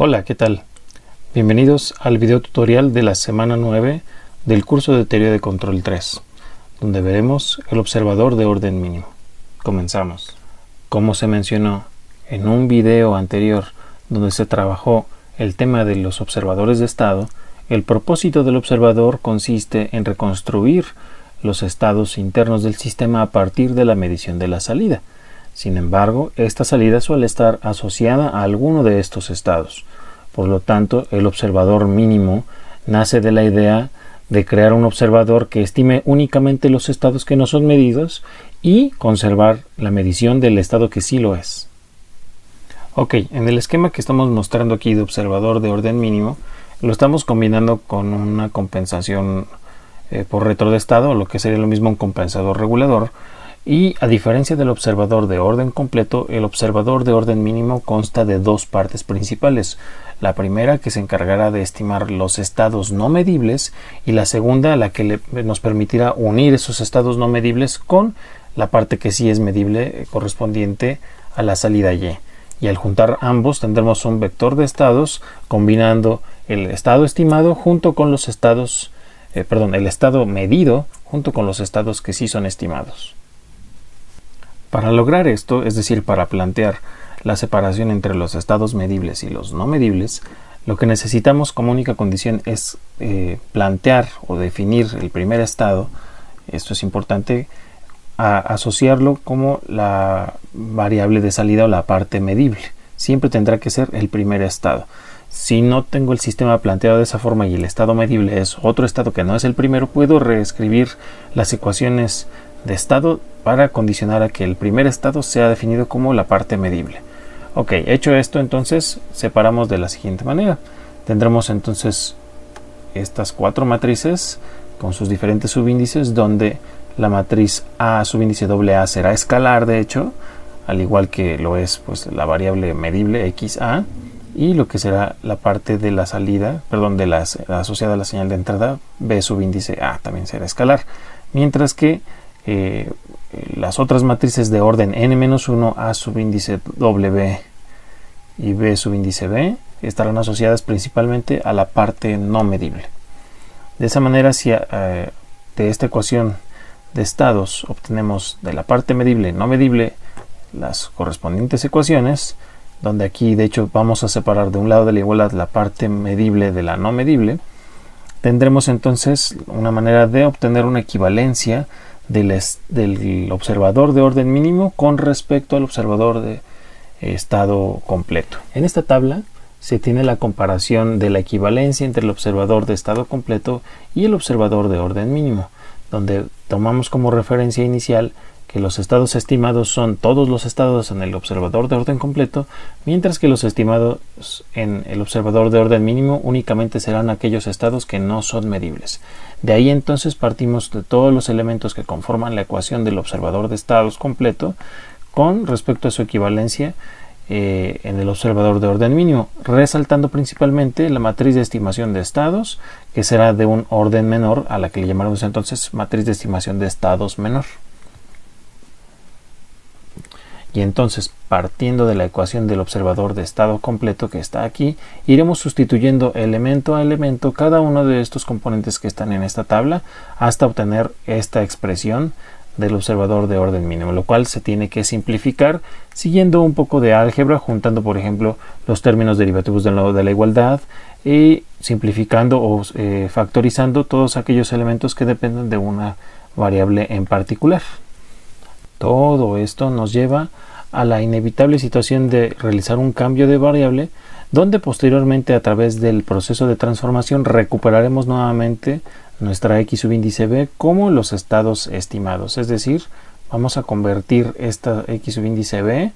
Hola, ¿qué tal? Bienvenidos al video tutorial de la semana 9 del curso de Teoría de Control 3, donde veremos el observador de orden mínimo. Comenzamos. Como se mencionó en un video anterior donde se trabajó el tema de los observadores de estado, el propósito del observador consiste en reconstruir los estados internos del sistema a partir de la medición de la salida. Sin embargo, esta salida suele estar asociada a alguno de estos estados. Por lo tanto, el observador mínimo nace de la idea de crear un observador que estime únicamente los estados que no son medidos y conservar la medición del estado que sí lo es. Ok, en el esquema que estamos mostrando aquí de observador de orden mínimo, lo estamos combinando con una compensación por retro de estado, lo que sería lo mismo un compensador regulador. Y a diferencia del observador de orden completo, el observador de orden mínimo consta de dos partes principales. La primera, que se encargará de estimar los estados no medibles, y la segunda, la que nos permitirá unir esos estados no medibles con la parte que sí es medible correspondiente a la salida Y. Y al juntar ambos tendremos un vector de estados combinando el estado estimado junto con los estados, el estado medido junto con los estados que sí son estimados. Para lograr esto, es decir, para plantear la separación entre los estados medibles y los no medibles, lo que necesitamos como única condición es plantear o definir el primer estado. Esto es importante, asociarlo como la variable de salida o la parte medible. Siempre tendrá que ser el primer estado. Si no tengo el sistema planteado de esa forma y el estado medible es otro estado que no es el primero, puedo reescribir las ecuaciones de estado para condicionar a que el primer estado sea definido como la parte medible. Ok, hecho esto, entonces separamos de la siguiente manera. Tendremos entonces estas cuatro matrices con sus diferentes subíndices, donde la matriz A subíndice AA será escalar, de hecho, al igual que lo es pues la variable medible XA, y lo que será la parte de la salida, de la asociada a la señal de entrada, B subíndice A también será escalar, mientras que las otras matrices de orden n-1, A subíndice W y B subíndice B, estarán asociadas principalmente a la parte no medible. De esa manera, si de esta ecuación de estados obtenemos de la parte medible no medible las correspondientes ecuaciones, donde aquí de hecho vamos a separar de un lado de la igualdad la parte medible de la no medible, tendremos entonces una manera de obtener una equivalencia del observador de orden mínimo con respecto al observador de estado completo. En esta tabla se tiene la comparación de la equivalencia entre el observador de estado completo y el observador de orden mínimo, donde tomamos como referencia inicial que los estados estimados son todos los estados en el observador de orden completo, mientras que los estimados en el observador de orden mínimo únicamente serán aquellos estados que no son medibles. De ahí entonces partimos de todos los elementos que conforman la ecuación del observador de estados completo con respecto a su equivalencia en el observador de orden mínimo, resaltando principalmente la matriz de estimación de estados, que será de un orden menor, a la que le llamaremos entonces matriz de estimación de estados menor. Y entonces, partiendo de la ecuación del observador de estado completo que está aquí, iremos sustituyendo elemento a elemento cada uno de estos componentes que están en esta tabla hasta obtener esta expresión del observador de orden mínimo, lo cual se tiene que simplificar siguiendo un poco de álgebra, juntando por ejemplo los términos derivativos del lado de la igualdad y simplificando o factorizando todos aquellos elementos que dependen de una variable en particular. Todo esto nos lleva a la inevitable situación de realizar un cambio de variable, donde posteriormente a través del proceso de transformación recuperaremos nuevamente nuestra X subíndice B como los estados estimados. Es decir, vamos a convertir esta X subíndice B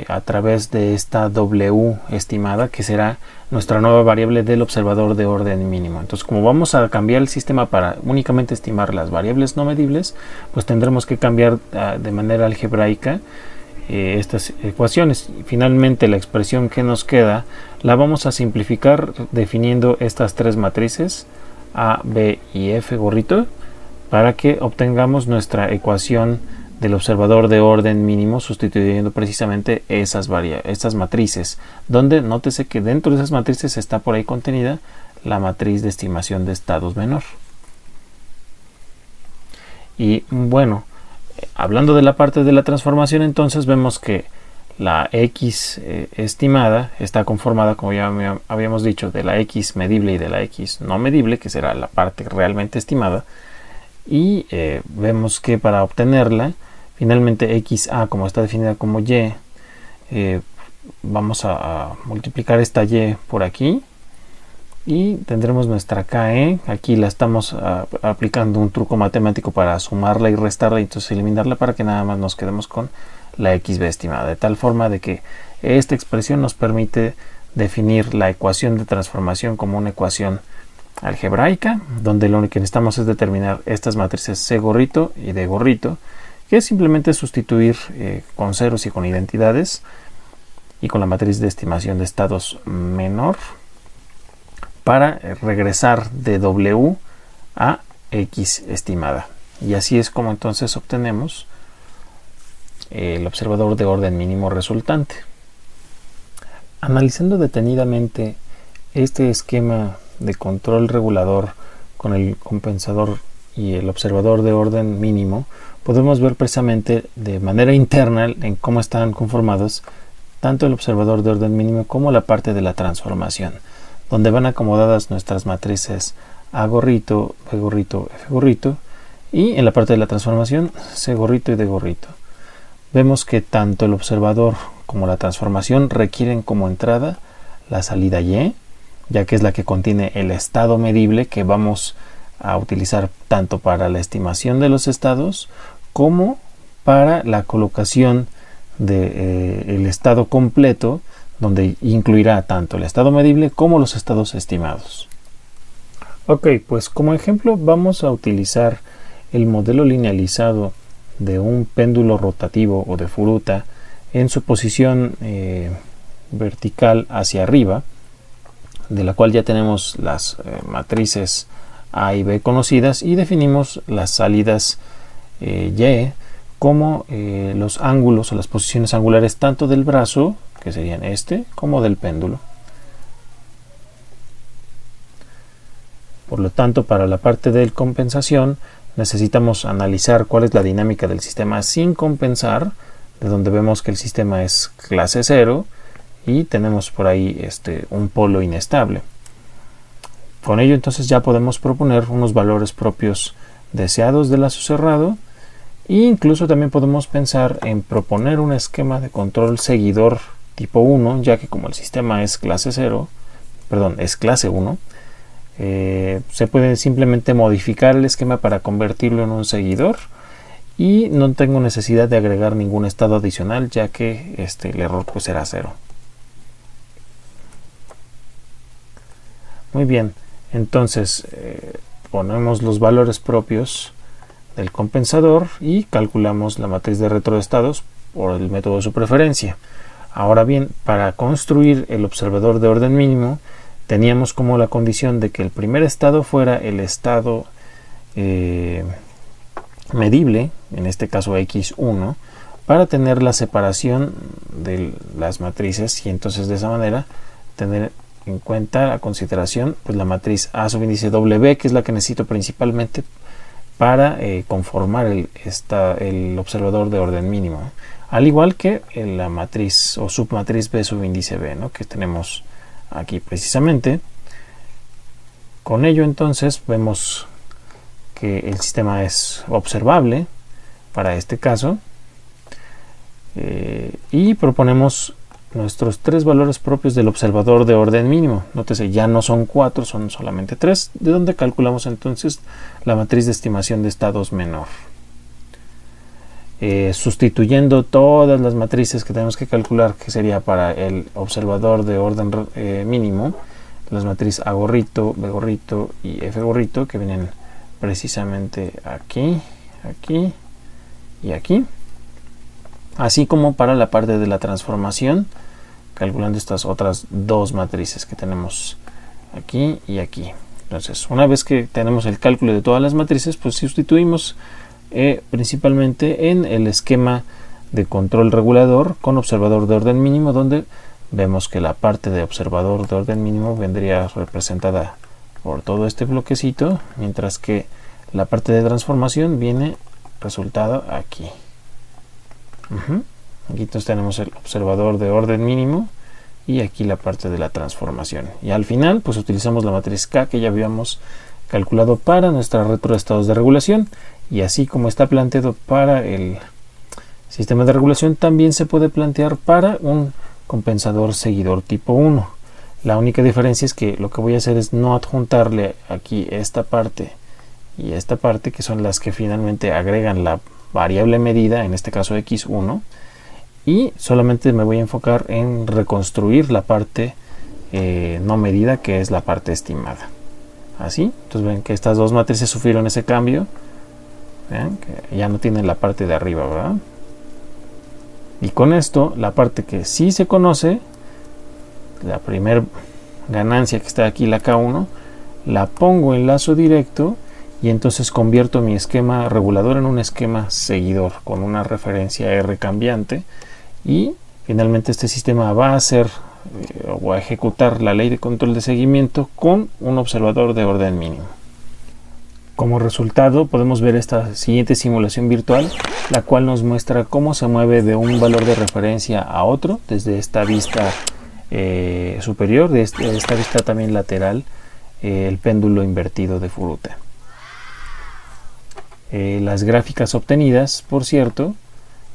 a través de esta W estimada, que será nuestra nueva variable del observador de orden mínimo. Entonces, como vamos a cambiar el sistema para únicamente estimar las variables no medibles, pues tendremos que cambiar de manera algebraica estas ecuaciones. Y finalmente, la expresión que nos queda la vamos a simplificar definiendo estas tres matrices A, B y F gorrito, para que obtengamos nuestra ecuación del observador de orden mínimo, sustituyendo precisamente estas matrices, donde nótese que dentro de esas matrices está por ahí contenida la matriz de estimación de estados menor. Y bueno, hablando de la parte de la transformación, entonces vemos que la X estimada está conformada, como ya habíamos dicho, de la X medible y de la X no medible, que será la parte realmente estimada. Y vemos que para obtenerla, finalmente XA, como está definida como Y, vamos a multiplicar esta Y por aquí y tendremos nuestra KE. Aquí la estamos aplicando un truco matemático para sumarla y restarla y entonces eliminarla, para que nada más nos quedemos con la XB estimada, de tal forma de que esta expresión nos permite definir la ecuación de transformación como una ecuación algebraica, donde lo único que necesitamos es determinar estas matrices C gorrito y D gorrito, que es simplemente sustituir con ceros y con identidades y con la matriz de estimación de estados menor para regresar de W a X estimada. Y así es como entonces obtenemos el observador de orden mínimo resultante. Analizando detenidamente este esquema de control regulador con el compensador y el observador de orden mínimo, podemos ver precisamente de manera interna en cómo están conformados tanto el observador de orden mínimo como la parte de la transformación, donde van acomodadas nuestras matrices A gorrito, B gorrito, F gorrito, y en la parte de la transformación C gorrito y D gorrito. Vemos que tanto el observador como la transformación requieren como entrada la salida Y, ya que es la que contiene el estado medible que vamos a utilizar tanto para la estimación de los estados como para la colocación del estado completo, donde incluirá tanto el estado medible como los estados estimados. Ok, pues como ejemplo vamos a utilizar el modelo linealizado de un péndulo rotativo o de Furuta en su posición vertical hacia arriba, de la cual ya tenemos las matrices A y B conocidas, y definimos las salidas Y como los ángulos o las posiciones angulares tanto del brazo, que serían este, como del péndulo. Por lo tanto, para la parte de compensación necesitamos analizar cuál es la dinámica del sistema sin compensar, de donde vemos que el sistema es clase 0 y tenemos por ahí un polo inestable. Con ello entonces ya podemos proponer unos valores propios deseados del lazo cerrado, e incluso también podemos pensar en proponer un esquema de control seguidor tipo 1, ya que como el sistema es clase 1, se puede simplemente modificar el esquema para convertirlo en un seguidor y no tengo necesidad de agregar ningún estado adicional, ya que el error pues será 0. Muy bien, entonces ponemos los valores propios del compensador y calculamos la matriz de retroestados por el método de su preferencia. Ahora bien, para construir el observador de orden mínimo teníamos como la condición de que el primer estado fuera el estado medible, en este caso X1, para tener la separación de las matrices y entonces de esa manera tener en cuenta a consideración pues la matriz A subíndice W, que es la que necesito principalmente para conformar el observador de orden mínimo, al igual que la matriz o submatriz B subíndice B, ¿no?, que tenemos aquí precisamente. Con ello entonces vemos que el sistema es observable para este caso y proponemos nuestros 3 valores propios del observador de orden mínimo. Nótese, ya no son 4, son solamente 3, de donde calculamos entonces la matriz de estimación de estados menor. Sustituyendo todas las matrices que tenemos que calcular, que sería para el observador de orden mínimo, las matrices A gorrito, B gorrito y F gorrito, que vienen precisamente aquí, aquí y aquí, así como para la parte de la transformación, calculando estas otras 2 matrices que tenemos aquí y aquí. Entonces, una vez que tenemos el cálculo de todas las matrices, pues sustituimos principalmente en el esquema de control regulador con observador de orden mínimo, donde vemos que la parte de observador de orden mínimo vendría representada por todo este bloquecito, mientras que la parte de transformación viene resultada aquí. Aquí entonces tenemos el observador de orden mínimo y aquí la parte de la transformación. Y al final pues utilizamos la matriz K que ya habíamos calculado para nuestra retro de estados de regulación, y así como está planteado para el sistema de regulación, también se puede plantear para un compensador seguidor tipo 1. La única diferencia es que lo que voy a hacer es no adjuntarle aquí esta parte y esta parte, que son las que finalmente agregan la variable medida, en este caso x1, y solamente me voy a enfocar en reconstruir la parte no medida, que es la parte estimada. Así, entonces ven que estas dos matrices sufrieron ese cambio. Vean que ya no tienen la parte de arriba, ¿verdad? Y con esto, la parte que sí se conoce, la primera ganancia que está aquí, la K1, la pongo en lazo directo y entonces convierto mi esquema regulador en un esquema seguidor con una referencia R cambiante, y finalmente este sistema va a hacer o a ejecutar la ley de control de seguimiento con un observador de orden mínimo. Como resultado podemos ver esta siguiente simulación virtual, la cual nos muestra cómo se mueve de un valor de referencia a otro desde esta vista superior, de esta vista también lateral, el péndulo invertido de Furuta. Las gráficas obtenidas, por cierto,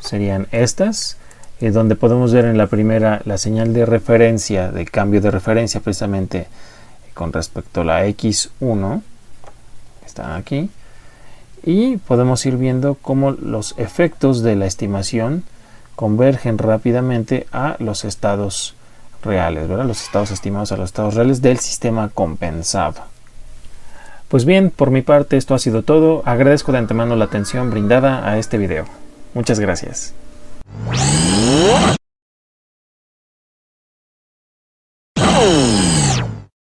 serían estas, donde podemos ver en la primera la señal de referencia, de cambio de referencia precisamente con respecto a la X1, están aquí, y podemos ir viendo cómo los efectos de la estimación convergen rápidamente a los estados reales, ¿verdad? Los estados estimados a los estados reales del sistema compensado. Pues bien, por mi parte esto ha sido todo. Agradezco de antemano la atención brindada a este video. Muchas gracias.